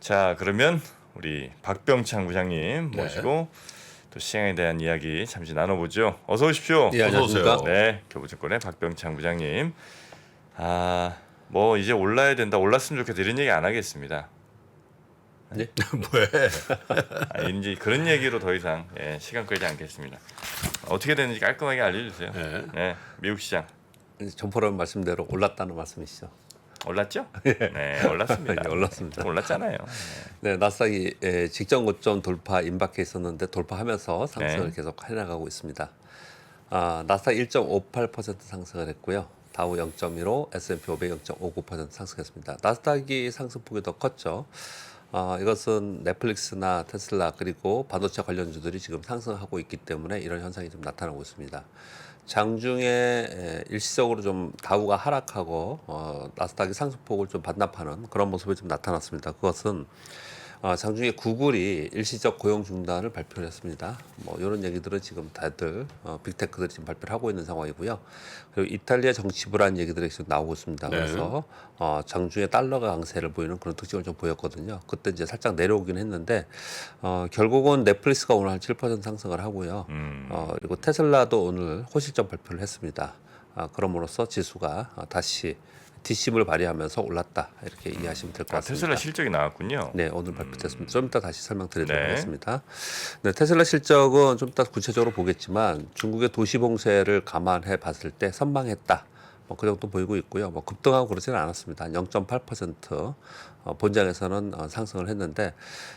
자, 그러면 우리 박병창 부장님 네. 모시고 또 시장에 대한 이야기 잠시 나눠보죠. 어서 오십시오. 예, 안녕하십니까? 오세요. 네, 교보증권의 박병창 부장님. 뭐 이제 올라야 된다, 올랐으면 좋겠다 이런 얘기 안 하겠습니다. 네? 왜? 이제 그런 얘기로 더 이상 시간 끌지 않겠습니다. 어떻게 되는지 깔끔하게 알려주세요. 네. 네, 미국 시장 점포라는 말씀대로 올랐다는 말씀이시죠? 올랐죠? 네, 올랐습니다. 예, 올랐습니다. 올랐잖아요. 네, 나스닥이 직전 고점 돌파 임박해 있었는데 돌파하면서 상승을 네. 계속 해나가고 있습니다. 나스닥 1.58% 상승을 했고요. 다우 0.15, S&P 500 0.59% 상승했습니다. 나스닥이 상승폭이 더 컸죠. 이것은 넷플릭스나 테슬라 그리고 반도체 관련주들이 지금 상승하고 있기 때문에 이런 현상이 좀 나타나고 있습니다. 장중에 일시적으로 좀 다우가 하락하고 나스닥이 상승폭을 좀 반납하는 그런 모습이 좀 나타났습니다. 그것은 장중에 구글이 일시적 고용 중단을 발표를 했습니다. 뭐 이런 얘기들은 지금 다들 빅테크들이 지금 발표를 하고 있는 상황이고요. 그리고 이탈리아 정치 불안 얘기들이 지금 나오고 있습니다. 네. 그래서 장중에 달러가 강세를 보이는 그런 특징을 좀 보였거든요. 그때 이제 살짝 내려오긴 했는데 결국은 넷플릭스가 오늘 한 7% 상승을 하고요. 그리고 테슬라도 오늘 호실적 발표를 했습니다. 그럼으로써 지수가 다시 뒷심을 발휘하면서 올랐다 이렇게 이해하시면 될 것 같습니다. 테슬라 실적이 나왔군요. 네, 오늘 발표됐습니다. 좀 이따 다시 설명드리도록 네. 하겠습니다. 네, 테슬라 실적은 좀 이따 구체적으로 보겠지만 중국의 도시 봉쇄를 감안해 봤을 때 선방했다. 뭐 그 정도 보이고 있고요. 뭐 급등하고 그러지는 않았습니다. 한 0.8% 본장에서는 상승을 했는데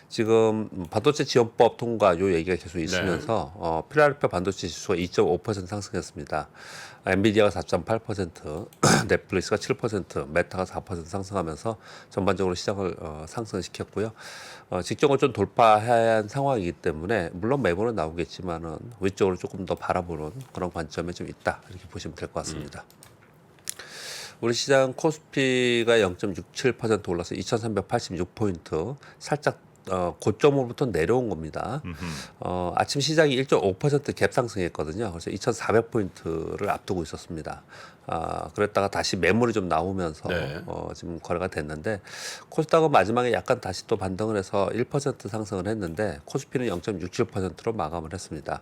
지금 반도체 지원법 통과 요 얘기가 계속 있으면서 필라델피아 반도체 지수가 2.5% 상승했습니다. 엔비디아가 4.8%, 넷플릭스가 7%, 메타가 4% 상승하면서 전반적으로 시장을 상승시켰고요. 직전을 좀 돌파해야 한 상황이기 때문에 물론 매물은 나오겠지만은 위쪽으로 조금 더 바라보는 그런 관점에 좀 있다 이렇게 보시면 될 것 같습니다. 우리 시장 코스피가 0.67% 올라서 2,386포인트 살짝 고점으로부터 내려온 겁니다. 아침 시장이 1.5% 갭 상승했거든요. 그래서 2,400포인트를 앞두고 있었습니다. 그랬다가 다시 매물이 좀 나오면서 네. 지금 거래가 됐는데 코스닥은 마지막에 약간 다시 또 반등을 해서 1% 상승을 했는데 코스피는 0.67%로 마감을 했습니다.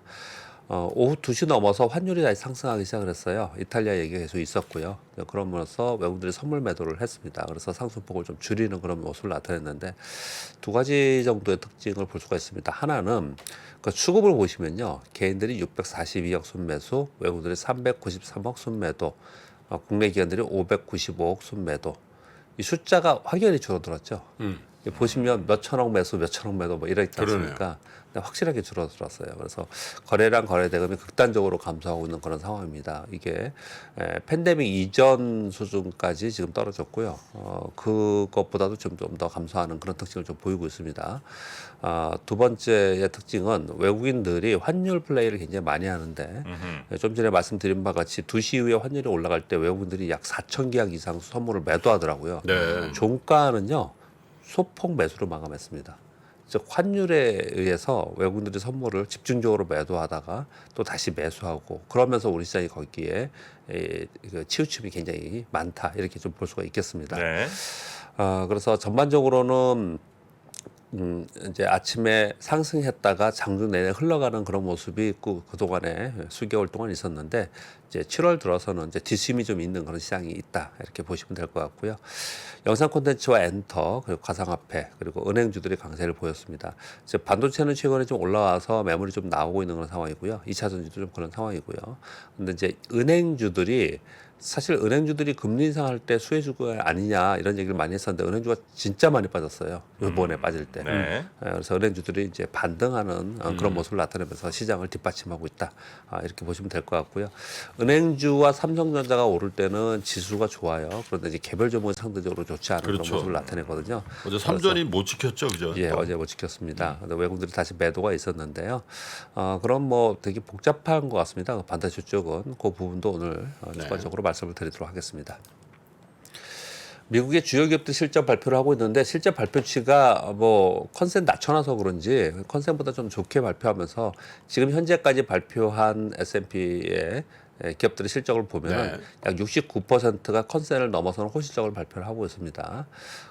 오후 2시 넘어서 환율이 다시 상승하기 시작을 했어요. 이탈리아 얘기가 계속 있었고요. 그럼으로써 외국인들이 선물 매도를 했습니다. 그래서 상승폭을 좀 줄이는 그런 모습을 나타냈는데 두 가지 정도의 특징을 볼 수가 있습니다. 하나는 그 수급을 보시면요. 개인들이 642억 순매수, 외국인들이 393억 순매도, 국내 기관들이 595억 순매도. 이 숫자가 확연히 줄어들었죠. 보시면 몇천억 매수, 몇천억 매도 뭐 이래 있지 않습니까? 근데 확실하게 줄어들었어요. 그래서 거래량 거래 대금이 극단적으로 감소하고 있는 그런 상황입니다. 이게 팬데믹 이전 수준까지 지금 떨어졌고요. 그것보다도 좀 더 감소하는 그런 특징을 좀 보이고 있습니다. 두 번째의 특징은 외국인들이 환율 플레이를 굉장히 많이 하는데 좀 전에 말씀드린 바와 같이 2시 이후에 환율이 올라갈 때 외국인들이 약 4천 계약 이상 선물을 매도하더라고요. 네. 종가는요. 소폭 매수로 마감했습니다. 즉 환율에 의해서 외국인들이 선물을 집중적으로 매도하다가 또 다시 매수하고 그러면서 우리 시장이 거기에 치우침이 굉장히 많다 이렇게 좀 볼 수가 있겠습니다. 네. 그래서 전반적으로는 이제 아침에 상승했다가 장중 내내 흘러가는 그런 모습이 그동안에 수개월 동안 있었는데 이제 7월 들어서는 이제 뒷심이 좀 있는 그런 시장이 있다 이렇게 보시면 될 것 같고요. 영상 콘텐츠와 엔터 그리고 가상화폐 그리고 은행주들이 강세를 보였습니다. 즉 반도체는 최근에 좀 올라와서 매물이 좀 나오고 있는 그런 상황이고요. 2차 전지도 좀 그런 상황이고요. 근데 이제 은행주들이 사실 은행주들이 금리 인상할 때 수혜주가 아니냐 이런 얘기를 많이 했었는데 은행주가 진짜 많이 빠졌어요. 이번에 빠질 때. 네. 그래서 은행주들이 이제 반등하는 그런 모습을 나타내면서 시장을 뒷받침하고 있다. 이렇게 보시면 될 것 같고요. 은행주와 삼성전자가 오를 때는 지수가 좋아요. 그런데 이제 개별 종목은 상대적으로 좋지 않은 그렇죠. 그런 모습을 나타내거든요. 어제 삼전이 못 지켰죠, 그죠? 예, 어제 못 지켰습니다. 근데 외국인들이 다시 매도가 있었는데요. 그럼 뭐 되게 복잡한 것 같습니다. 그 반도체 쪽은 그 부분도 오늘 추가적으로 말씀을 드리도록 하겠습니다. 미국의 주요 기업들 실적 발표를 하고 있는데 실적 발표치가 뭐 컨센 낮춰놔서 그런지 컨센보다 좀 좋게 발표하면서 지금 현재까지 발표한 S&P의 기업들의 실적을 보면은 네. 약 69%가 컨센을 넘어서는 호실적을 발표를 하고 있습니다.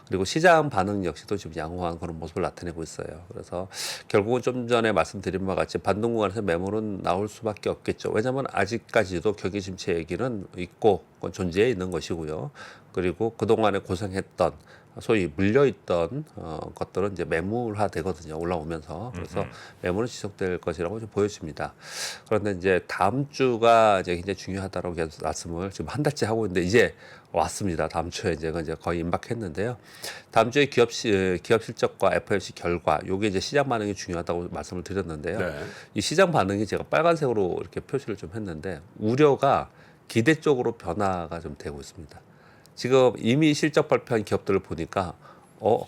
그리고 시장 반응 역시도 지금 양호한 그런 모습을 나타내고 있어요. 그래서 결국은 좀 전에 말씀드린 바와 같이 반등 구간에서 매물은 나올 수밖에 없겠죠. 왜냐하면 아직까지도 경기 침체 얘기는 있고 그건 존재해 있는 것이고요. 그리고 그동안에 고생했던 소위 물려있던 것들은 이제 매물화 되거든요. 올라오면서. 그래서 매물은 지속될 것이라고 좀 보여집니다. 그런데 이제 다음 주가 이제 굉장히 중요하다고 계속 말씀을 지금 한 달째 하고 있는데 이제 왔습니다. 다음 주에 이제 거의 임박했는데요. 다음 주에 기업 실적과 FOMC 결과 요게 이제 시장 반응이 중요하다고 말씀을 드렸는데요. 네. 이 시장 반응이 제가 빨간색으로 이렇게 표시를 좀 했는데 우려가 기대 쪽으로 변화가 좀 되고 있습니다. 지금 이미 실적 발표한 기업들을 보니까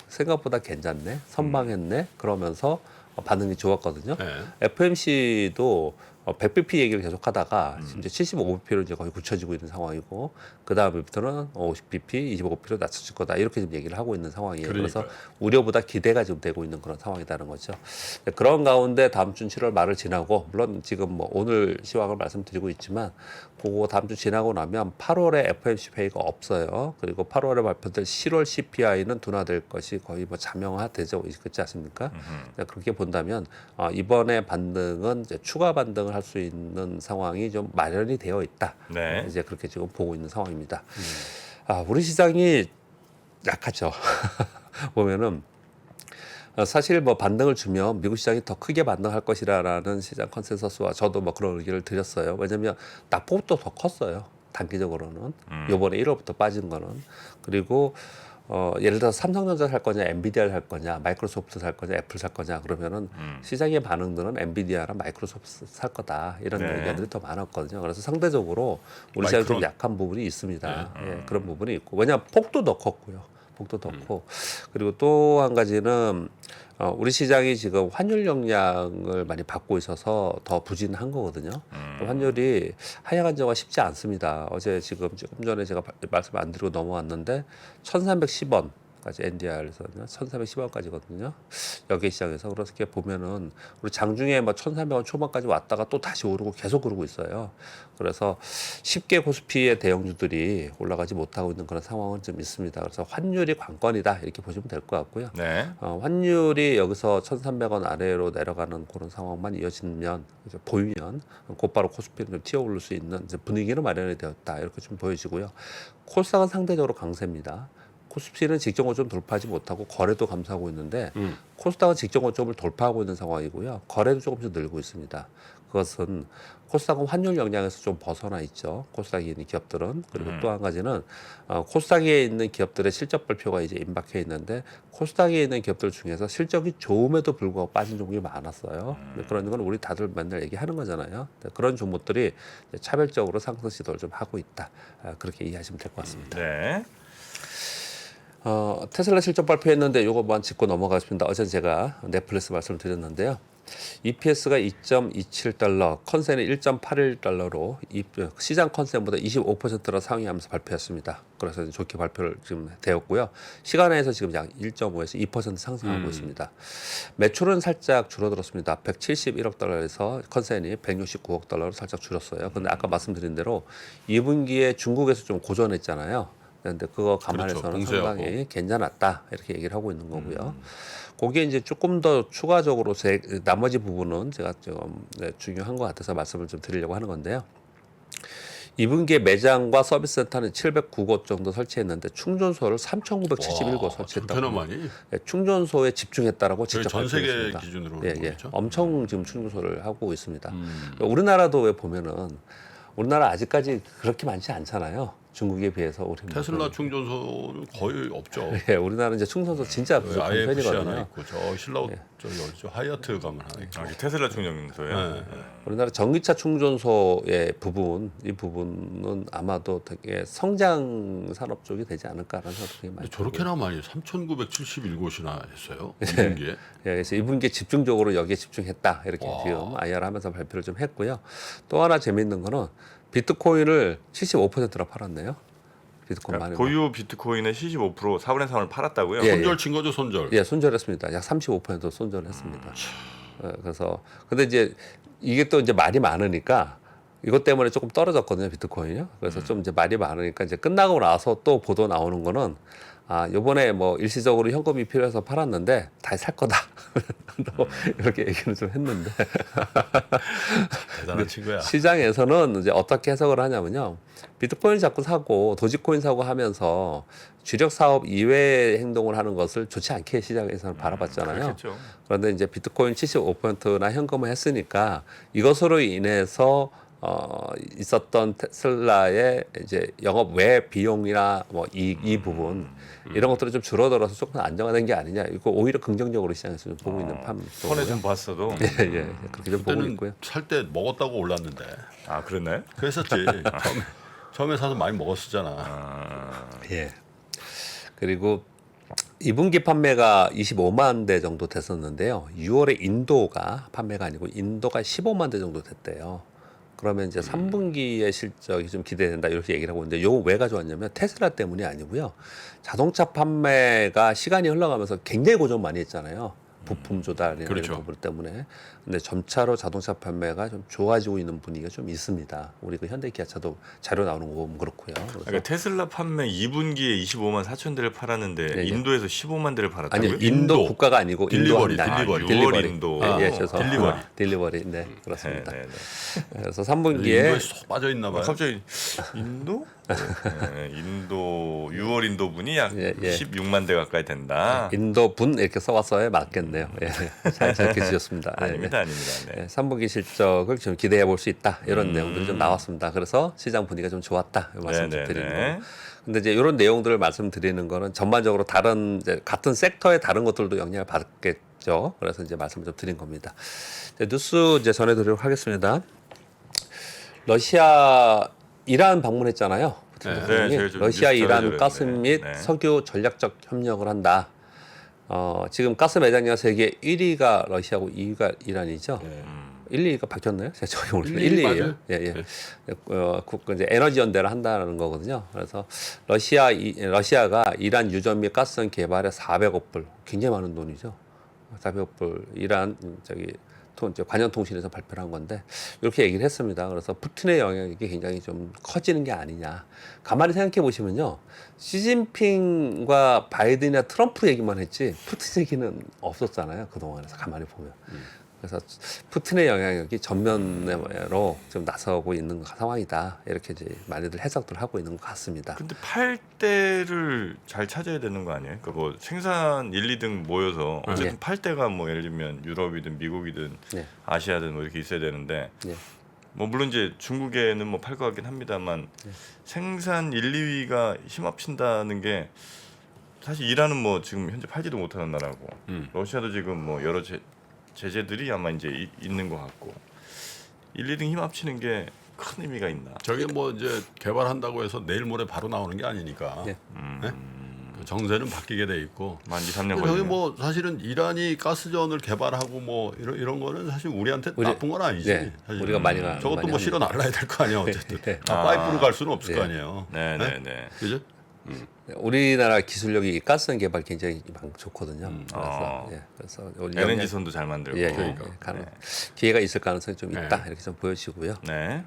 생각보다 괜찮네, 선방했네 그러면서 반응이 좋았거든요. 네. FMC도 100bp 얘기를 계속하다가 이제 75bp로 이제 거의 굳혀지고 있는 상황이고 그 다음부터는 50bp, 25bp로 낮춰질 거다 이렇게 지금 얘기를 하고 있는 상황이에요. 그러니까요. 그래서 우려보다 기대가 지금 되고 있는 그런 상황이라는 거죠. 그런 가운데 다음 주 7월 말을 지나고 물론 지금 뭐 오늘 시황을 말씀드리고 있지만 그거 다음 주 지나고 나면 8월에 FOMC 회의가 없어요. 그리고 8월에 발표될 10월 CPI는 둔화될 것이 거의 뭐 자명화되죠. 그렇지 않습니까? 그렇게 본다면 이번에 반등은 이제 추가 반등을 할 수 있는 상황이 좀 마련이 되어 있다. 네. 이제 그렇게 지금 보고 있는 상황입니다. 우리 시장이 약하죠. 보면은 사실 뭐 반등을 주면 미국 시장이 더 크게 반등할 것이라는 시장 컨센서스와 저도 뭐 그런 의견을 드렸어요. 왜냐하면 낙폭도 더 컸어요. 단기적으로는 요번에 1월부터 빠진 거는 그리고 예를 들어서 삼성전자 살 거냐, 엔비디아를 살 거냐, 마이크로소프트 살 거냐, 애플 살 거냐 그러면은 시장의 반응들은 엔비디아랑 마이크로소프트 살 거다 이런 네. 의견들이 더 많았거든요. 그래서 상대적으로 우리 시장이 좀 마이크론. 약한 부분이 있습니다. 예, 그런 부분이 있고 왜냐하면 폭도 더 컸고요. 폭도 더 크고 그리고 또 한 가지는 우리 시장이 지금 환율 영향을 많이 받고 있어서 더 부진한 거거든요. 환율이 하향 안정화 쉽지 않습니다. 어제 조금 전에 제가 말씀 안 드리고 넘어왔는데 1,310원. 까지 NDR에서는 1,310원까지거든요. 여기 시장에서 그렇게 보면은 우리 장중에 뭐 1,300원 초반까지 왔다가 또 다시 오르고 계속 그러고 있어요. 그래서 쉽게 코스피의 대형주들이 올라가지 못하고 있는 그런 상황은 좀 있습니다. 그래서 환율이 관건이다 이렇게 보시면 될 것 같고요. 네. 환율이 여기서 1,300원 아래로 내려가는 그런 상황만 이어지면 보이면 곧바로 코스피는 좀 튀어오를 수 있는 이제 분위기는 마련이 되었다 이렇게 좀 보여지고요. 코스닥은 상대적으로 강세입니다. 코스피는 직전 고점 돌파하지 못하고 거래도 감소하고 있는데 코스닥은 직전 고점을 돌파하고 있는 상황이고요. 거래도 조금씩 늘고 있습니다. 그것은 코스닥은 환율 영향에서 좀 벗어나 있죠. 코스닥에 있는 기업들은. 그리고 또 한 가지는 코스닥에 있는 기업들의 실적 발표가 이제 임박해 있는데 코스닥에 있는 기업들 중에서 실적이 좋음에도 불구하고 빠진 종목이 많았어요. 그런 건 우리 다들 맨날 얘기하는 거잖아요. 그런 종목들이 차별적으로 상승 시도를 좀 하고 있다. 그렇게 이해하시면 될 것 같습니다. 네. 테슬라 실적 발표했는데 요거만 짚고 넘어가겠습니다. 어제 제가 넷플릭스 말씀을 드렸는데요. EPS가 2.27달러, 컨센이 1.81달러로 시장 컨센보다 25%나 상회하면서 발표했습니다. 그래서 좋게 발표를 지금 되었고요. 시간에서 지금 약 1.5에서 2% 상승하고 있습니다. 매출은 살짝 줄어들었습니다. 171억 달러에서 컨센이 169억 달러로 살짝 줄었어요. 근데 아까 말씀드린 대로 2분기에 중국에서 좀 고전했잖아요. 근데 그거 감안해서는 그렇죠. 상당히 괜찮았다 이렇게 얘기를 하고 있는 거고요. 거기에 이제 조금 더 추가적으로 나머지 부분은 제가 좀 중요한 것 같아서 말씀을 좀 드리려고 하는 건데요. 2분기에 매장과 서비스 센터는 709곳 정도 설치했는데 충전소를 3,971곳 설치했다고. 그렇게나 많이? 충전소에 집중했다라고 저희 직접 전 세계 발표했습니다. 기준으로 예, 그렇죠? 엄청 지금 충전소를 하고 있습니다. 우리나라도 왜 보면은 우리나라 아직까지 그렇게 많지 않잖아요. 중국에 비해서 우리 테슬라 충전소는 거의 없죠. 예, 우리나라는 이제 충전소 진짜 부족한 IFC 하나 편이거든요. 있고 저 신라 저기 어디죠? 하이어트 가면 하나 있고. 이게 테슬라 충전소예요. 네. 우리나라 전기차 충전소의 부분, 이 부분은 아마도 되게 성장 산업 쪽이 되지 않을까라는 생각이 많이 근데 저렇게나 많이 3,971곳이나 했어요. 2분기에. 예, 그래서 2분기에 집중적으로 여기에 집중했다 이렇게 지금 IR 하면서 발표를 좀 했고요. 또 하나 재미있는 거는 비트코인을 75%나 팔았네요. 비트코인 많이. 보유 비트코인의 75% 4분의 3을 팔았다고요? 예. 손절 친 거죠, 손절. 예, 손절했습니다. 약 35% 손절했습니다. 그래서 근데 이제 이게 또 이제 말이 많으니까 이것 때문에 조금 떨어졌거든요, 비트코인이요. 그래서 좀 이제 말이 많으니까 이제 끝나고 나서 또 보도 나오는 거는 요번에 뭐 일시적으로 현금이 필요해서 팔았는데 다시 살 거다. 또 이렇게 얘기는 좀 했는데 대단한 친구야. 시장에서는 이제 어떻게 해석을 하냐면요. 비트코인 자꾸 사고 도지코인 사고 하면서 주력 사업 이외의 행동을 하는 것을 좋지 않게 시장에서는 바라봤잖아요. 그렇겠죠. 그런데 이제 비트코인 75%나 현금을 했으니까 이것으로 인해서 있었던 테슬라의 이제 영업 외 비용이나 뭐 이 부분 이런 것들이 좀 줄어들어서 조금 안정화된 게 아니냐. 이거 오히려 긍정적으로 시장에서 좀 보고 있는 판. 손해 좀 봤어도. 예, 그렇게 좀 보고 그때는 있고요. 살 때 먹었다고 올랐는데 아 그랬나요? 그랬었지. 처음에 사서 많이 먹었었잖아. 예. 그리고 2분기 판매가 25만 대 정도 됐었는데요. 6월에 인도가 판매가 아니고 인도가 15만 대 정도 됐대요. 그러면 이제 3분기의 실적이 좀 기대된다 이렇게 얘기를 하고 있는데 요 왜 가져왔냐면 테슬라 때문이 아니고요. 자동차 판매가 시간이 흘러가면서 굉장히 고전 많이 했잖아요. 부품 조달이나 그렇죠. 이런 부분 때문에. 근데 점차로 자동차 판매가 좀 좋아지고 있는 분위기가 좀 있습니다. 우리 그 현대 기아차도 자료 나오는 거 보면 그렇고요. 그래서 그러니까 테슬라 판매 2분기에 25만 4천 대를 팔았는데 예. 인도에서 15만 대를 팔았다고요? 아니 인도 국가가 아니고 딜리버리, 인도 합니다. 딜리버리. 6월 인도. 죄송합니다. 딜리버리. 딜리버리. 네, 그렇습니다. 네. 그래서 인도에 3분기에 쏙 빠져 있나 봐요. 갑자기 인도? 네, 인도 6월 인도 분이 약 예. 16만 대 가까이 된다. 인도 분 이렇게 써왔어야 맞겠네요. 예, 잘 지었습니다. 아닙니다, 아닙니다. 네. 3분기 실적을 좀 기대해 볼 수 있다 이런 내용들이 좀 나왔습니다. 그래서 시장 분위기가 좀 좋았다 이 말씀 좀 드리는 거고. 근데 이제 이런 내용들을 말씀드리는 거는 전반적으로 다른 이제 같은 섹터의 다른 것들도 영향을 받겠죠. 그래서 이제 말씀 좀 드린 겁니다. 이제 뉴스 이제 전해드리도록 하겠습니다. 러시아 이란 방문했잖아요. 푸틴 네. 대통령이. 네, 제가 좀 러시아 뉴스 이란 전해드렸는데. 가스 및 네. 석유 전략적 협력을 한다. 지금 가스 매장량 세계 1위가 러시아고 2위가 이란이죠. 1, 2위가 바뀌었나요? 제가 저기 오늘 1, 2위예요. 맞아요. 예. 이제 에너지 연대를 한다는 거거든요. 그래서 러시아가 이란 유전 및 가스선 개발에 400억 불, 굉장히 많은 돈이죠. 400억 불 이란 이제 관영통신에서 발표를 한 건데 이렇게 얘기를 했습니다. 그래서 푸틴의 영향이 굉장히 좀 커지는 게 아니냐. 가만히 생각해 보시면요, 시진핑과 바이든이나 트럼프 얘기만 했지 푸틴 얘기는 없었잖아요. 그 동안에서 가만히 보면. 그래서 푸틴의 영향력이 전면으로 좀 나서고 있는 상황이다. 이렇게 이제 많이들 해석들 하고 있는 것 같습니다. 근데 팔 대를 잘 찾아야 되는 거 아니에요? 그러니까 뭐 생산 1, 2등 모여서 어쨌든 네. 팔 대가 뭐 예를 들면 유럽이든 미국이든 네. 아시아든 뭐 이렇게 있어야 되는데 네. 뭐 물론 이제 중국에는 뭐 팔 것 같긴 합니다만 생산 1, 2위가 힘합친다는 게 사실 이란은 뭐 지금 현재 팔지도 못하는 나라고 러시아도 지금 뭐 여러 제재들이 아마 이제 있는 것 같고 1, 2등 힘합치는 게 큰 의미가 있나? 저게 뭐 이제 개발한다고 해서 내일 모레 바로 나오는 게 아니니까. 네. 네? 그 정세는 바뀌게 돼 있고. 만 2, 3년 저기 걸리면. 뭐 사실은 이란이 가스전을 개발하고 뭐 이런 거는 사실 우리한테 나쁜 건 아니지. 네, 사실. 우리가 많이 저것도 많이 뭐 실어 합니다. 날라야 될 거 아니야 어쨌든. 네. 파이프로 갈 수는 없을 네. 거 아니에요. 네네네. 그죠? 우리나라 기술력이 가스선 개발 굉장히 좋거든요. 그래서 우리 LNG 선도 잘 만들고. 기회가 있을 가능성이 좀 있다. 네. 이렇게 좀 보여지고요. 네.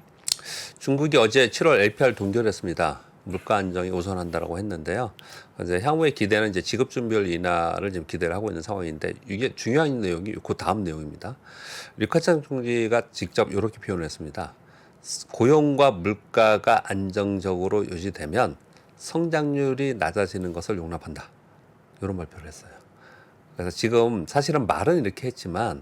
중국이 어제 7월 LPR 동결했습니다. 물가 안정이 우선한다라고 했는데요. 이제 향후의 기대는 이제 지급 준비율 인하를 지금 기대를 하고 있는 상황인데 이게 중요한 내용이 그 다음 내용입니다. 리카창 총리가 직접 이렇게 표현을 했습니다. 고용과 물가가 안정적으로 유지되면 성장률이 낮아지는 것을 용납한다. 이런 발표를 했어요. 그래서 지금 사실은 말은 이렇게 했지만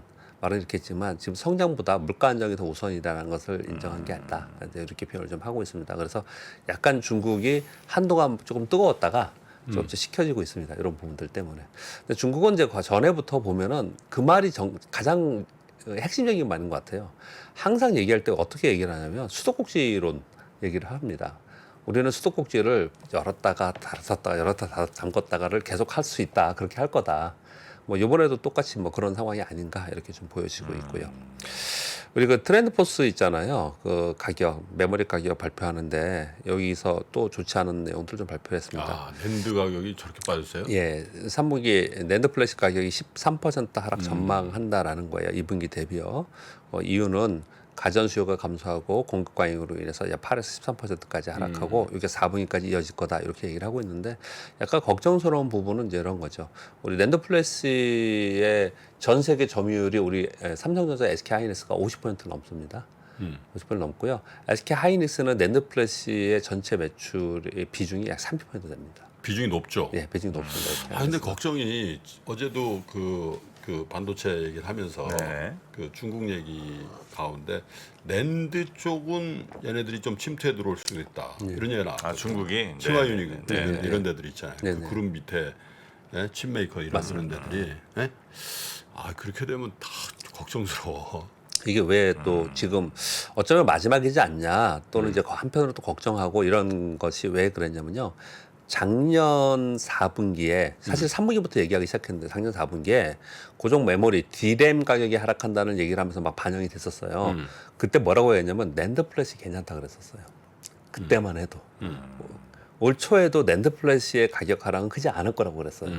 지금 성장보다 물가 안정이 더 우선이라는 것을 인정한 게 아니다. 이렇게 표현을 좀 하고 있습니다. 그래서 약간 중국이 한동안 조금 뜨거웠다가 좀 식혀지고 있습니다. 이런 부분들 때문에. 근데 중국은 이제 전에부터 보면은 그 말이 가장 핵심적인 말인 것 같아요. 항상 얘기할 때 어떻게 얘기를 하냐면 수도꼭지론 얘기를 합니다. 우리는 수도꼭지를 열었다가 닫았다가 열었다가 잠궜다가를 계속 할 수 있다. 그렇게 할 거다. 뭐 이번에도 똑같이 뭐 그런 상황이 아닌가 이렇게 좀 보여지고 있고요. 우리 그 트렌드포스 있잖아요. 그 가격, 메모리 가격 발표하는데 여기서 또 좋지 않은 내용들 좀 발표했습니다. 아, 랜드 가격이 저렇게 빠졌어요? 예, 3분기 낸드 플래시 가격이 13% 하락 전망한다라는 거예요. 2분기 대비요. 이유는 가전 수요가 감소하고 공급 과잉으로 인해서 8에서 13%까지 하락하고 이게 4분기까지 이어질 거다 이렇게 얘기를 하고 있는데 약간 걱정스러운 부분은 이제 이런 거죠. 우리 낸드 플래시의 전 세계 점유율이 우리 삼성전자, SK 하이닉스가 50% 넘습니다. 50% 넘고요. SK 하이닉스는 낸드 플래시의 전체 매출의 비중이 약 30% 됩니다. 비중이 높죠. 예, 비중이 높습니다. 근데 걱정이 어제도 그 반도체 얘기를 하면서 네. 그 중국 얘기 가운데 낸드 쪽은 얘네들이 좀 침투해 들어올 수도 있다. 이런 얘기가 나왔거든요. 아 중국이 치마유닉 네. 이런 데들 있잖아요. 네, 그 네. 그룹 밑에 칩메이커 이런 데들이 그렇게 되면 다 걱정스러워. 이게 왜 또 지금 어쩌면 마지막이지 않냐 또는 이제 한편으로 또 걱정하고 이런 것이 왜 그랬냐면요. 작년 4분기에 사실 3분기부터 얘기하기 시작했는데 작년 4분기에 고정 메모리 D램 가격이 하락한다는 얘기를 하면서 막 반영이 됐었어요. 그때 뭐라고 했냐면 낸드 플래시 괜찮다 그랬었어요. 그때만 해도 올 초에도 낸드 플래시의 가격 하락은 크지 않을 거라고 그랬어요.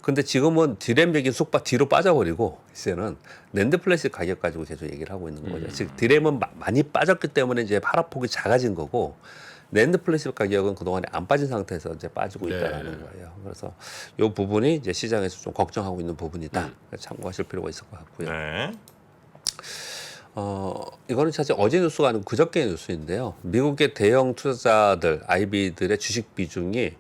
근데 지금은 D램 얘기 쑥 뒤로 빠져버리고 이제는 낸드 플래시 가격 가지고 계속 얘기를 하고 있는 거죠. 즉 D램은 많이 빠졌기 때문에 이제 하락폭이 작아진 거고 낸드 플래시 가격은 그동안에 안 빠진 상태에서 이제 빠지고 있다라는 거예요. 그래서 이 부분이 이제 시장에서 좀 걱정하고 있는 부분이다. 참고하실 필요가 있을 것 같고요. 네. 이거는 사실 어제 뉴스가 아니고 그저께 뉴스인데요. 미국의 대형 투자자들, IB들의 주식 비중이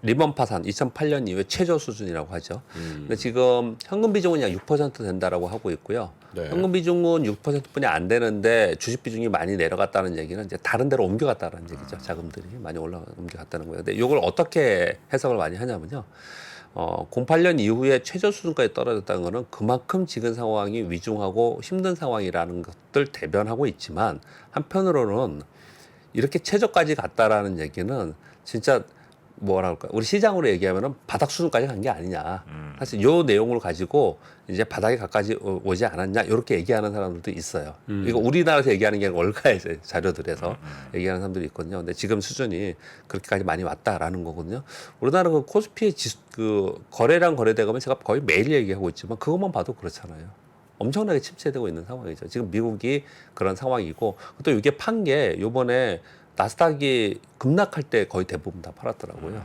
리먼 파산 2008년 이후에 최저 수준이라고 하죠. 근데 지금 현금 비중은 약 6% 된다라고 하고 있고요. 네. 현금 비중은 6%뿐이 안 되는데 주식 비중이 많이 내려갔다는 얘기는 이제 다른 데로 옮겨갔다는 얘기죠. 자금들이 많이 옮겨갔다는 거예요. 근데 이걸 어떻게 해석을 많이 하냐면요. 08년 이후에 최저 수준까지 떨어졌다는 거는 그만큼 지금 상황이 위중하고 힘든 상황이라는 것들 대변하고 있지만 한편으로는 이렇게 최저까지 갔다라는 얘기는 진짜 뭐라 할까 우리 시장으로 얘기하면은 바닥 수준까지 간 게 아니냐. 사실 요 내용을 가지고 이제 바닥에 가까이 오지 않았냐 이렇게 얘기하는 사람들도 있어요. 이거 우리나라에서 얘기하는 게 아니라 월가의 자료들에서 얘기하는 사람들이 있거든요. 근데 지금 수준이 그렇게까지 많이 왔다라는 거거든요. 우리나라 그 코스피 그 거래량 거래대금은 제가 거의 매일 얘기하고 있지만 그것만 봐도 그렇잖아요. 엄청나게 침체되고 있는 상황이죠. 지금 미국이 그런 상황이고 또 이게 판 게 요번에 나스닥이 급락할 때 거의 대부분 다 팔았더라고요.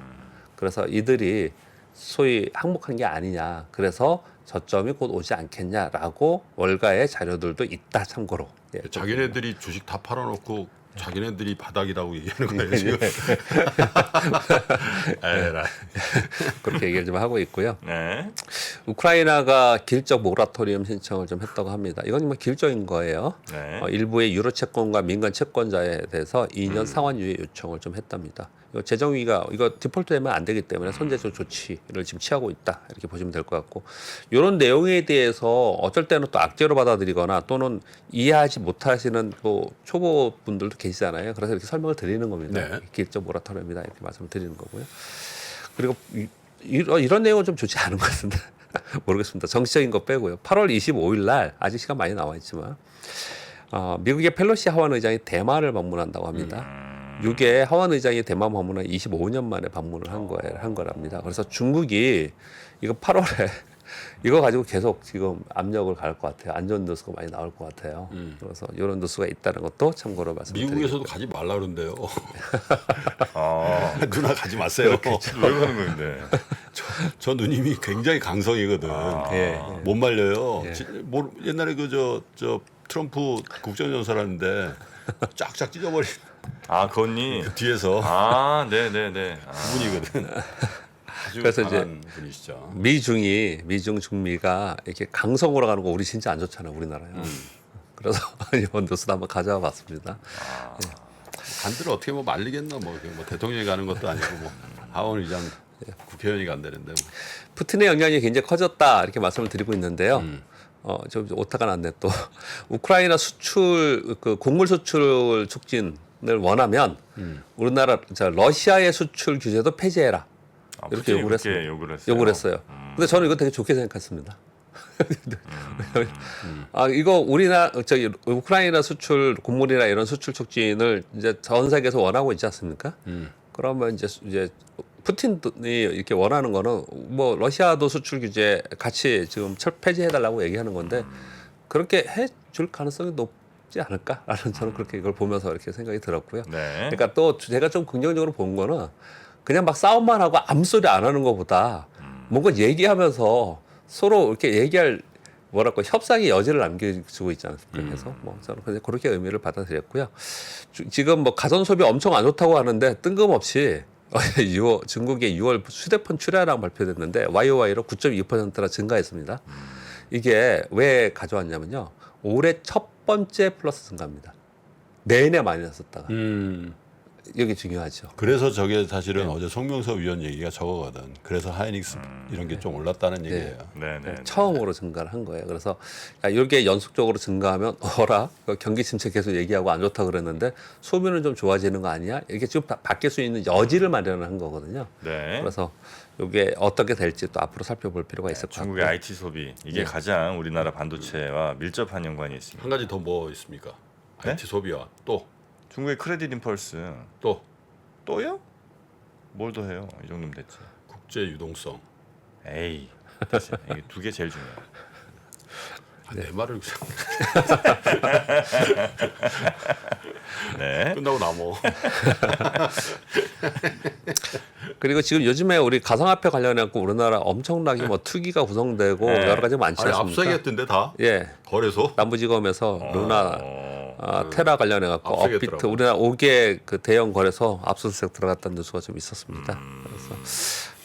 그래서 이들이 소위 항복한 게 아니냐. 그래서 저점이 곧 오지 않겠냐라고 월가의 자료들도 있다 참고로. 예. 자기네들이 주식 다 팔아놓고 자기네들이 바닥이라고 얘기하는 거예요 지금. 에라이. 그렇게 얘기를 좀 하고 있고요. 네. 우크라이나가 길적 모라토리엄 신청을 좀 했다고 합니다. 이건 뭐 길적인 거예요. 네. 일부의 유로 채권과 민간 채권자에 대해서 2년 상환 유예 요청을 좀 했답니다. 이거 재정위가 이거 디폴트되면 안 되기 때문에 손대적 조치를 지금 취하고 있다 이렇게 보시면 될 것 같고 이런 내용에 대해서 어쩔 때는 또 악재로 받아들이거나 또는 이해하지 못하시는 뭐 초보 분들도 계시잖아요. 그래서 이렇게 설명을 드리는 겁니다. 네. 길적 모라토리엄이다 이렇게 말씀을 드리는 거고요. 그리고 이런 내용은 좀 좋지 않은 것 같은데 모르겠습니다. 정치적인 거 빼고요. 8월 25일 날 아직 시간 많이 나와 있지만 미국의 펠로시 하원 의장이 대만을 방문한다고 합니다. 6개 하원 의장이 대만 방문한 25년 만에 방문을 한 거랍니다. 그래서 중국이 이거 8월에 이거 가지고 계속 지금 압력을 가할 것 같아요. 안 좋은 뉴스가 많이 나올 것 같아요. 그래서 이런 뉴스가 있다는 것도 참고로 말씀드립니다. 미국에서도 가지 말라 그런데요. 아, 누나 가지 마세요. 왜 가는 건데? 저 누님이 굉장히 강성이거든. 예, 못 말려요. 예. 옛날에 그 저 트럼프 국정연설하는데 쫙쫙 찢어버린 아, 건니. 뒤에서 아, 네, 네, 네. 아, 분이거든. 아주 그래서 강한 분이시죠. 미중 중미가 이렇게 강성으로 가는 거 우리 진짜 안 좋잖아요, 우리나라요. 그래서 이번 뉴스도 한번 가져와 봤습니다. 간들을 어떻게 뭐 말리겠나 뭐 대통령이 가는 것도 아니고 뭐 하원 의장 국회의원이 간다는데 뭐. 푸틴의 영향이 굉장히 커졌다 이렇게 말씀을 드리고 있는데요. 좀 오타가 났네 또. 우크라이나 수출 그 곡물 수출 촉진을 원하면 우리나라 러시아의 수출 규제도 폐지해라. 이렇게 요구를 했습니다. 요구를 했어요. 근데 저는 이거 되게 좋게 생각했습니다. 이거 우리나라 우크라이나 수출 곡물이나 이런 수출 촉진을 이제 전 세계에서 원하고 있지 않습니까? 그러면 이제 푸틴이 이렇게 원하는 거는 뭐 러시아도 수출 규제 같이 지금 폐지해달라고 얘기하는 건데 그렇게 해줄 가능성이 높지 않을까라는 저는 그렇게 이걸 보면서 이렇게 생각이 들었고요. 네. 그러니까 또 제가 좀 긍정적으로 본 거는 그냥 막 싸움만 하고 아무 소리 안 하는 것보다 뭔가 얘기하면서 서로 이렇게 얘기할 뭐랄까 협상의 여지를 남겨주고 있지 않습니까? 그래서 뭐 저는 그냥 그렇게 의미를 받아들였고요. 지금 뭐 가전 소비 엄청 안 좋다고 하는데 뜬금없이 중국의 6월 휴대폰 출하량 발표됐는데 YOY로 9.2%나 증가했습니다. 이게 왜 가져왔냐면요. 올해 첫 번째 플러스 증가입니다. 내내 마이너스 썼다가 여기 중요하죠. 그래서 저게 사실은 어제 송명섭 위원 얘기가 저거거든. 그래서 하이닉스 이런 게 좀 올랐다는 얘기예요. 네네. 처음으로 증가를 한 거예요. 그래서 이렇게 연속적으로 증가하면 어라 경기 침체 계속 얘기하고 안 좋다 그랬는데 소비는 좀 좋아지는 거 아니야? 이렇게 지금 바뀔 수 있는 여지를 마련한 거거든요. 네. 그래서 이게 어떻게 될지 또 앞으로 살펴볼 필요가 있을 것 같고요. 중국의 IT 소비 이게 네. 가장 우리나라 반도체와 밀접한 연관이 있습니다. 한 가지 더 뭐 있습니까? 네? IT 소비와 또 중국의 크레딧 임펄스 또요? 뭘 더 해요? 이 정도면 됐지. 국제 유동성. 에이, 됐어요. 이게 두 개 제일 중요해요. 내 말을 네. 끝나고 나뭐 그리고 지금 요즘에 우리 가상화폐 관련해갖고 우리나라 엄청나게 뭐 투기가 구성되고 네. 여러 가지 많지 아니 않습니까? 앞서겠던데 다 예, 거래소. 남부지검에서 루나 테라 관련해갖고 압수하겠더라고. 업비트 우리나라 5개 그 대형 거래소 압수수색 들어갔다는 뉴스가 좀 있었습니다. 그래서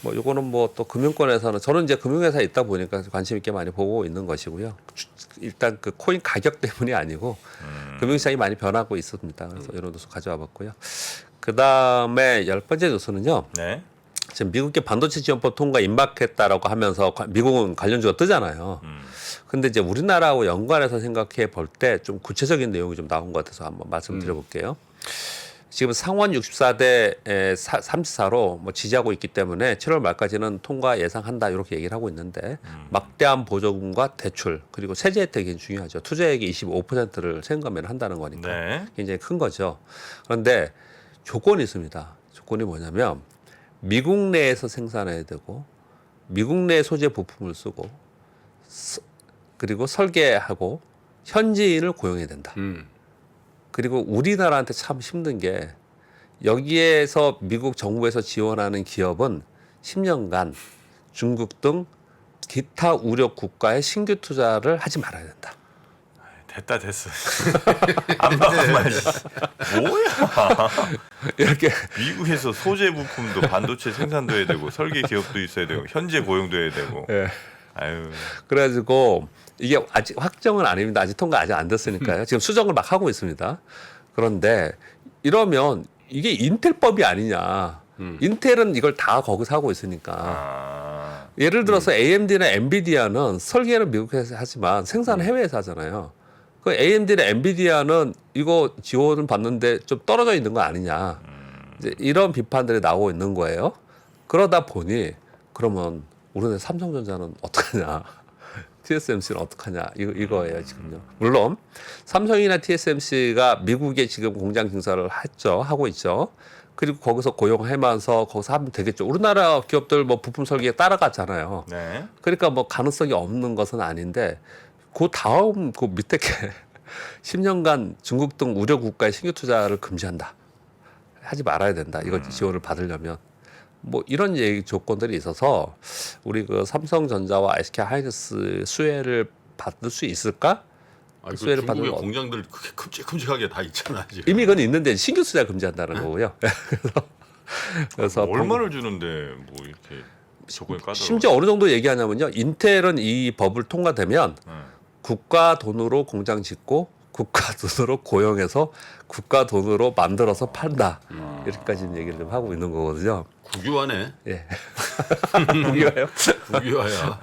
뭐 요거는 뭐 또 금융권에서는 저는 이제 금융회사에 있다 보니까 관심 있게 많이 보고 있는 것이고요. 일단 그 코인 가격 때문이 아니고 금융시장이 많이 변하고 있습니다. 그래서 이런 뉴스 가져와봤고요. 그 다음에 10번째 뉴스는요. 네. 지금 미국의 반도체 지원법 통과 임박했다라고 하면서 미국은 관련주가 뜨잖아요. 근데 이제 우리나라하고 연관해서 생각해 볼 때 좀 구체적인 내용이 좀 나온 것 같아서 한번 말씀드려 볼게요. 지금 상원 64대 34로 뭐 지지하고 있기 때문에 7월 말까지는 통과 예상한다 이렇게 얘기를 하고 있는데 막대한 보조금과 대출 그리고 세제 혜택이 중요하죠. 투자액의 25%를 세금감면을 한다는 거니까 네. 굉장히 큰 거죠. 그런데 조건이 있습니다. 조건이 뭐냐면 미국 내에서 생산해야 되고 미국 내 소재 부품을 쓰고 그리고 설계하고 현지인을 고용해야 된다. 그리고 우리나라한테 참 힘든 게 여기에서 미국 정부에서 지원하는 기업은 10년간 중국 등 기타 우력 국가에 신규 투자를 하지 말아야 된다. 됐다 됐어. 안 받고 말지. 뭐야? 이렇게 미국에서 소재 부품도 반도체 생산도 해야 되고 설계 기업도 있어야 되고 현재 고용도 해야 되고. 예. 아유. 그래가지고 이게 아직 확정은 아닙니다. 아직 통과 아직 안 됐으니까요. 지금 수정을 막 하고 있습니다. 그런데 이러면 이게 인텔법이 아니냐. 인텔은 이걸 다 거기서 하고 있으니까. 예를 들어서 AMD나 엔비디아는 설계는 미국에서 하지만 생산은 해외에서 하잖아요. 그 AMD나 엔비디아는 이거 지원을 받는데 좀 떨어져 있는 거 아니냐. 이제 이런 비판들이 나오고 있는 거예요. 그러다 보니 그러면 우리나라 삼성전자는 어떡하냐. TSMC는 어떡하냐 이거예요 지금요. 물론 삼성이나 TSMC가 미국에 지금 공장 증설을 하고 있죠. 그리고 거기서 고용하면서 거기서 하면 되겠죠. 우리나라 기업들 뭐 부품 설계에 따라갔잖아요. 네. 그러니까 뭐 가능성이 없는 것은 아닌데 그 다음 그 밑에 게 10년간 중국 등 우려 국가의 신규 투자를 금지한다. 하지 말아야 된다. 이거 지원을 받으려면. 뭐 이런 얘기 조건들이 있어서 우리 그 삼성전자와 SK 하이닉스 수혜를 받을 수 있을까? 아니, 그 수혜를 중국의 받는 거 공장들 그렇게 큼직큼직하게 다 있잖아 지금. 이미 그건 있는데 신규 투자 금지한다는 거고요. 그래서 얼마를 주는데 뭐 이렇게 조건이 까다로워. 심지어 어느 정도 얘기하냐면요. 인텔은 이 법을 통과되면 국가 돈으로 공장 짓고 국가 돈으로 고용해서 국가 돈으로 만들어서 판다. 이렇게까지 얘기를 좀 하고 있는 거거든요. 국유화네. 예. 국유화요? 국유화야.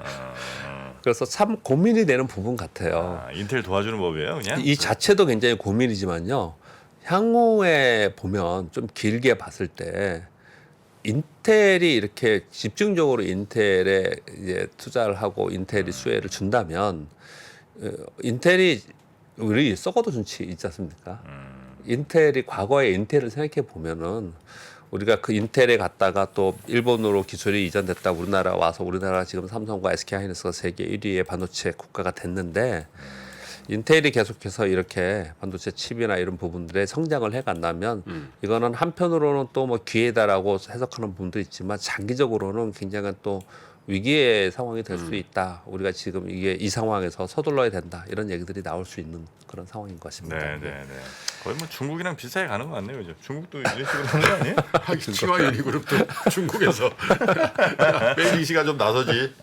그래서 참 고민이 되는 부분 같아요. 인텔 도와주는 법이에요, 그냥. 이 자체도 굉장히 고민이지만요. 향후에 보면 좀 길게 봤을 때 인텔이 이렇게 집중적으로 인텔에 이제 투자를 하고 인텔이 수혜를 준다면 인텔이 우리 썩어도 준치 있지 않습니까? 인텔이 과거에 인텔을 생각해 보면은 우리가 그 인텔에 갔다가 또 일본으로 기술이 이전됐다 우리나라 와서 우리나라 지금 삼성과 SK 하이닉스가 세계 1위의 반도체 국가가 됐는데 인텔이 계속해서 이렇게 반도체 칩이나 이런 부분들의 성장을 해간다면 이거는 한편으로는 또 뭐 기회다라고 해석하는 부분도 있지만 장기적으로는 굉장히 또 위기의 상황이 될 수 있다. 우리가 지금 이게 이 상황에서 서둘러야 된다. 이런 얘기들이 나올 수 있는 그런 상황인 것입니다. 네. 거의 뭐 중국이랑 비슷하게 가는 거 같네요. 이제 중국도 이런 식으로 하는 거 아니에요? 치마 유니그룹도 중국에서 베이징시가 좀 나서지.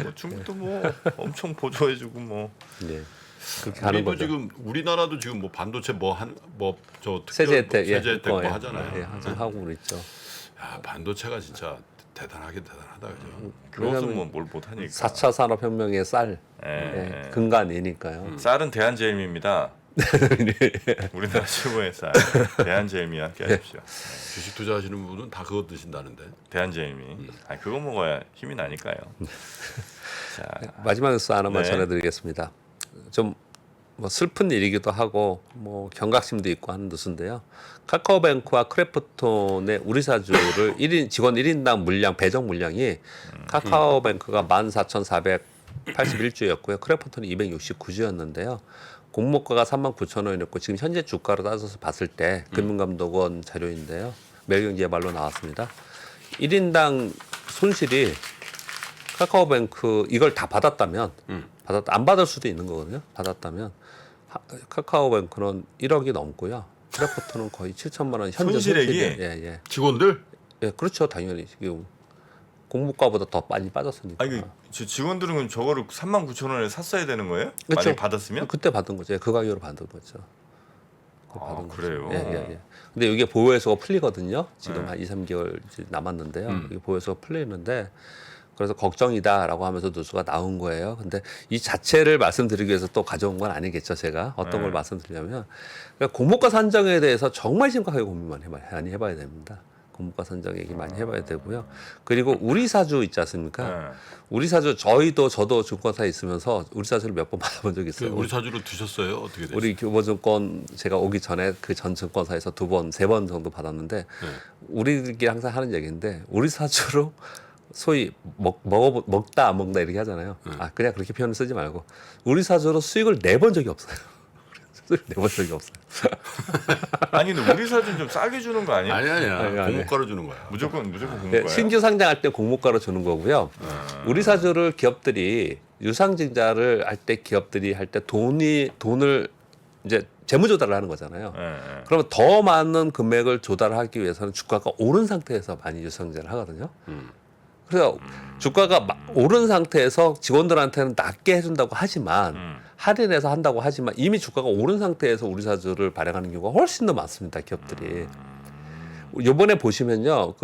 뭐 중국도 뭐 엄청 보조해주고 뭐. 네. 그렇게 가는 우리도 거죠. 지금 우리나라도 지금 뭐 반도체 뭐저 세제 혜택, 세제 혜택 뭐 예, 하잖아요. 예, 항상 하고 있죠. 야, 반도체가 진짜 대단하긴 대단하다 그죠. 그것은 뭐 뭘 못하니까. 4차 산업혁명의 쌀, 예. 근간이니까요. 쌀은 대한제일미입니다. 우리나라 최고의 쌀 대한제일미와 깨십시오. 주식 투자하시는 분은 다 그거 드신다는데. 대한제일미. 그거 먹어야 힘이 나니까요. 자, 마지막 뉴스 하나만 네. 전해드리겠습니다. 좀 뭐 슬픈 일이기도 하고 뭐 경각심도 있고 하는 뉴스인데요. 카카오뱅크와 크래프톤의 우리사주를 1인 직원 1인당 물량 배정 물량이 카카오뱅크가 14,481주였고요. 크래프톤이 269주였는데요. 공모가가 39,000원이었고 지금 현재 주가로 따져서 봤을 때 금융감독원 자료인데요. 매일경제발로 나왔습니다. 1인당 손실이 카카오뱅크 이걸 다 받았다면 안 받을 수도 있는 거거든요. 받았다면 카카오뱅크는 1억이 넘고요. 크래프톤은 거의 7천만 원 현재 손실액이? 손실이 예. 직원들 예, 그렇죠. 당연히 지금 공모가보다 더 많이 빠졌으니까. 이거 직원들은 그럼 저거를 39,000원에 샀어야 되는 거예요? 그렇죠. 만약 받았으면? 그때 받은 거죠. 그 가격으로 받은 거죠. 아, 그래요? 예. 근데 이게 보호해소가 풀리거든요. 지금 네. 한 2, 3개월 남았는데요. 이게 보호해소가 풀리는데 그래서 걱정이다라고 하면서 뉴스가 나온 거예요. 근데 이 자체를 말씀드리기 위해서 또 가져온 건 아니겠죠. 제가 어떤 걸 말씀드리냐면 그러니까 공모가 산정에 대해서 정말 심각하게 고민 많이 해봐야 됩니다. 공모가 산정 얘기 많이 해봐야 되고요. 그리고 우리 사주 있지 않습니까? 네. 우리 사주 저도 증권사에 있으면서 우리 사주를 몇 번 받아본 적이 있어요. 우리 사주로 드셨어요? 어떻게 되세요? 우리 교보증권 제가 오기 전에 그 전 증권사에서 2번, 3번 정도 받았는데 우리들끼리 항상 하는 얘기인데 우리 사주로 소위 먹다 안 먹다 이렇게 하잖아요. 그냥 그렇게 표현을 쓰지 말고 우리 사주로 수익을 내본 적이 없어요. 수익 내본 적이 없어요. 아니 근데 우리 사진 좀 싸게 주는 거 아니에요? 아니야. 공모가로 주는 거야. 무조건 네, 공모가요? 신규 상장할 때 공모가로 주는 거고요. 우리 사주를 기업들이 유상증자를 할 때 기업들이 할 때 돈을 이제 재무 조달을 하는 거잖아요. 네. 그러면 더 많은 금액을 조달하기 위해서는 주가가 오른 상태에서 많이 유상증자를 하거든요. 그래서 주가가 오른 상태에서 직원들한테는 낮게 해준다고 하지만 할인해서 한다고 하지만 이미 주가가 오른 상태에서 우리 사주를 발행하는 경우가 훨씬 더 많습니다. 기업들이. 요번에 보시면요.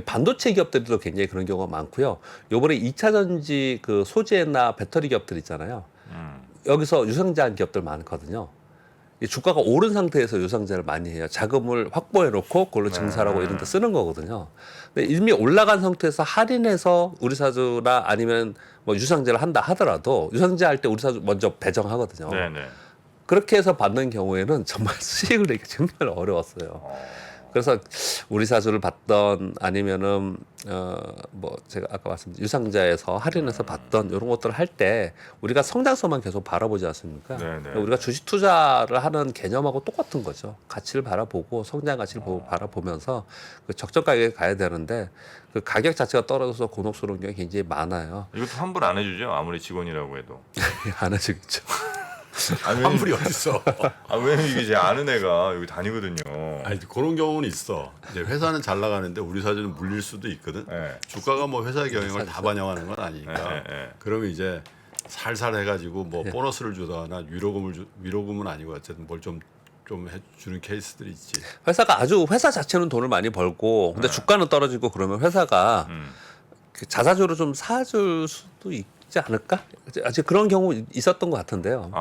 반도체 기업들도 굉장히 그런 경우가 많고요. 요번에 2차 전지 그 소재나 배터리 기업들 있잖아요. 여기서 유상증자한 기업들 많거든요. 이 주가가 오른 상태에서 유상증자를 많이 해요. 자금을 확보해 놓고 그걸로 증사라고 이런 데 쓰는 거거든요. 근데 이미 올라간 상태에서 할인해서 우리 사주나 아니면 뭐 유상증자를 한다 하더라도 유상증자 할 때 우리 사주 먼저 배정하거든요. 네네. 그렇게 해서 받는 경우에는 정말 수익을 내기 정말 어려웠어요. 그래서 우리 사주를 받던 아니면은 뭐 제가 아까 말씀드린 유상자에서 할인해서 받던 이런 것들을 할 때 우리가 성장성만 계속 바라보지 않습니까? 네네. 우리가 주식 투자를 하는 개념하고 똑같은 거죠. 가치를 바라보고 성장 가치를 바라보면서 그 적정 가격에 가야 되는데 그 가격 자체가 떨어져서 곤혹스러운 경우가 굉장히 많아요. 이것도 환불 안 해주죠? 아무리 직원이라고 해도. 안 하시겠죠. 환불이 어딨어? 왜냐면 이게 제 아는 애가 여기 다니거든요. 아니 그런 경우는 있어. 이제 회사는 잘 나가는데 우리 사주는 물릴 수도 있거든. 네. 주가가 뭐 회사의 경영을 다 반영하는 건 아니니까. 네. 그러면 이제 살살 해가지고 뭐 보너스를 주거나 위로금은 아니고 어쨌든 뭘 좀 해주는 케이스들이 있지. 회사 자체는 돈을 많이 벌고 근데 주가는 떨어지고 그러면 회사가 그 자사주로 좀 사줄 수도 있지 않을까? 아직 그런 경우 있었던 것 같은데요.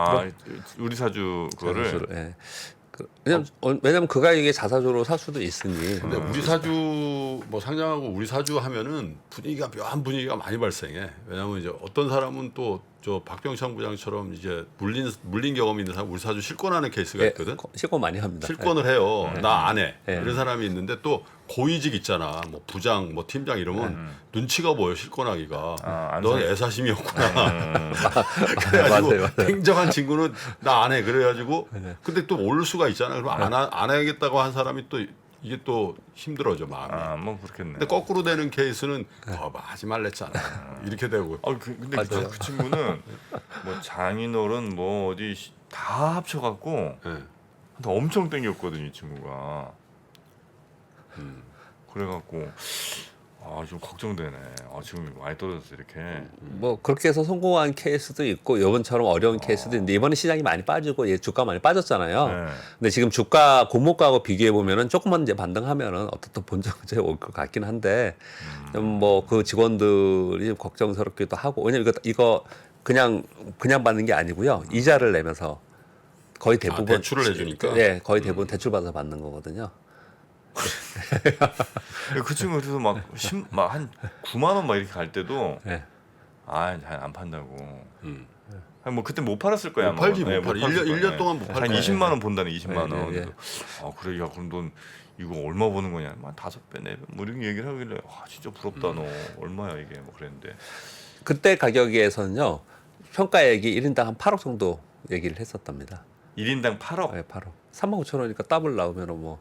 우리 사주 그거를. 자사주로, 예. 왜냐면 그 가격에 자사주로 살 수도 있으니. 근데 우리 사주 뭐 상장하고 우리 사주 하면은 묘한 분위기가 많이 발생해. 왜냐하면 이제 어떤 사람은 또 저 박병창 부장처럼 이제 물린 경험이 있는 사람 우리 사주 실권하는 케이스가 있거든. 실권 많이 합니다. 실권을 해요. 나 안 해. 네. 이런 사람이 있는데 또 고위직 있잖아. 뭐 부장, 뭐 팀장 이러면 눈치가 보여 실권하기가. 안 넌 사- 애사심이었구나. 그래가지고 맞아요. 굉장한 친구는 나 안 해. 그래가지고 근데 또 모를 수가 있잖아. 그럼 안 해야겠다고 한 사람이 또 이게 또 힘들어져 마음이. 뭐 그렇겠네. 근데 거꾸로 되는 케이스는 하지 말랬잖아. 이렇게 되고. 근데 맞아요. 그 친구는 뭐 장인어른 뭐 어디 다 합쳐갖고 예. 엄청 땡겼거든 이 친구가. 그래갖고 좀 걱정되네. 지금 많이 떨어졌어 이렇게. 뭐 그렇게 해서 성공한 케이스도 있고 이번처럼 어려운 케이스도 있는데 이번에 시장이 많이 빠지고 주가 많이 빠졌잖아요. 네. 근데 지금 주가 공모가하고 비교해 보면은 조금만 이제 반등하면은 어떻든 본전에 올 것 같긴 한데 뭐 그 직원들이 좀 걱정스럽기도 하고 왜냐면 이거 그냥 받는 게 아니고요. 이자를 내면서 거의 대부분 대출을 해주니까? 네, 거의 대부분 대출 받아서 받는 거거든요. 그 친구 그래서 막한 9만 원 막 이렇게 갈 때도 네. 안 판다고. 뭐 그때 못 팔았을 거야. 못 팔지, 아마. 못 팔. 팔았을 1년 거야. 동안 못 팔 한 거야. 20만 원 본다네 20만 원. 네, 네, 네. 그래 야 그럼 넌 이거 얼마 버는 거냐? 5배 4배 뭐 이런 얘기를 하길래 진짜 부럽다 너 얼마야 이게 뭐 그랬는데. 그때 가격에서는요 평가액이 1인당 한 8억 정도 얘기를 했었답니다. 1인당 8억. 네, 8억. 39,000원이니까 더블 나오면은 뭐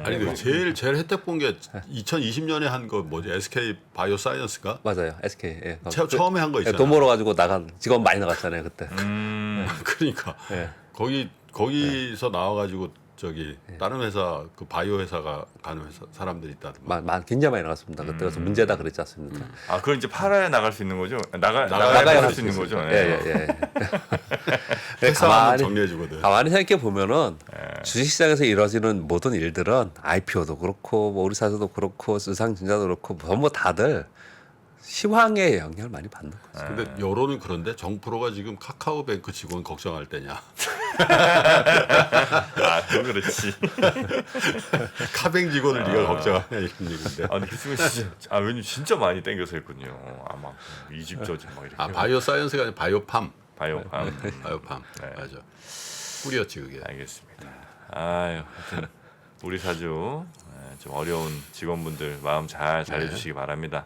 아니 근데 제일 혜택 본 게 2020년에 한 거 뭐지 SK 바이오사이언스가 맞아요. SK. 예. 처음에 한 거 있잖아. 돈 벌어 가지고 나간 직원 많이 나갔잖아요 그때. 그러니까 예. 거기서 나와가지고 저기 다른 회사 그 바이오 회사가 가는 회사 사람들이 있다더만. 굉장히 많이 나갔습니다. 그때 그래서 문제다 그랬지 않습니까? 그럼 이제 팔아야 나갈 수 있는 거죠? 나가야 나가야 할 수 있는 거죠? 예. 회사만 정리해주거든. 가만히 생각해 보면은 주식시장에서 이루어지는 모든 일들은 IPO도 그렇고 뭐 우리사주도 그렇고 수상증자도 그렇고 전부 다들 시황의 영향을 많이 받는 거죠. 근데 여론은 그런데 정프로가 지금 카카오뱅크 직원 걱정할 때냐? 그건 그렇지. 카뱅 직원을 네가 걱정하냐 이런 얘기인데. 근데 그 친구 진짜 왠지 진짜 많이 땡겨서 했군요. 막 이집 저집 막 이렇게. 바이오사이언스가 아니라 바이오팜. 바이오팜. 바이오팜. 네. 맞아. 뿌리였지 그게. 알겠습니다. 하여튼 우리 사주 좀 어려운 직원분들 마음 잘 잘해주시기 바랍니다.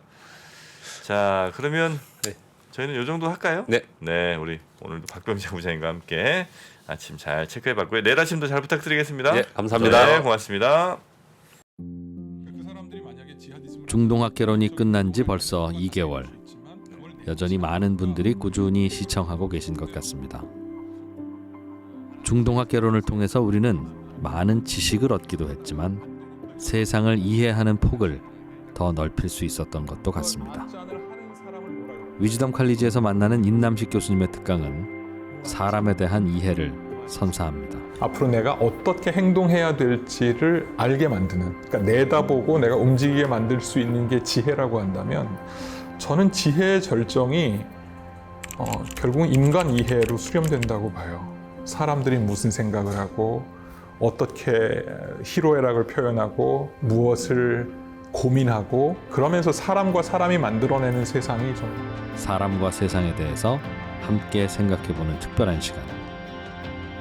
자 그러면 네. 저희는 이 정도 할까요? 네. 우리 오늘도 박병창 부장님과 함께 아침 잘 체크해봤고요. 내일 아침도 잘 부탁드리겠습니다. 네, 감사합니다. 네, 고맙습니다. 중동학개론이 끝난 지 벌써 2개월. 여전히 많은 분들이 꾸준히 시청하고 계신 것 같습니다. 중동학개론을 통해서 우리는 많은 지식을 얻기도 했지만 세상을 이해하는 폭을 더 넓힐 수 있었던 것도 같습니다. 위즈덤 칼리지에서 만나는 인남식 교수님의 특강은 사람에 대한 이해를 선사합니다. 앞으로 내가 어떻게 행동해야 될지를 알게 만드는, 그러니까 내다보고 내가 움직이게 만들 수 있는 게 지혜라고 한다면 저는 지혜의 절정이 결국 인간 이해로 수렴된다고 봐요. 사람들이 무슨 생각을 하고 어떻게 희로애락을 표현하고 무엇을 고민하고 그러면서 사람과 사람이 만들어내는 세상이 좀 사람과 세상에 대해서 함께 생각해보는 특별한 시간.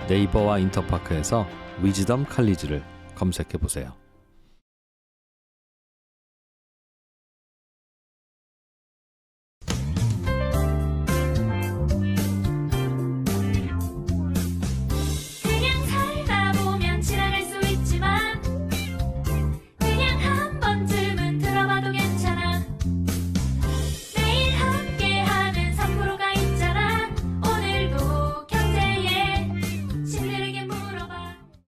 네이버와 인터파크에서 위즈덤 칼리지를 검색해보세요.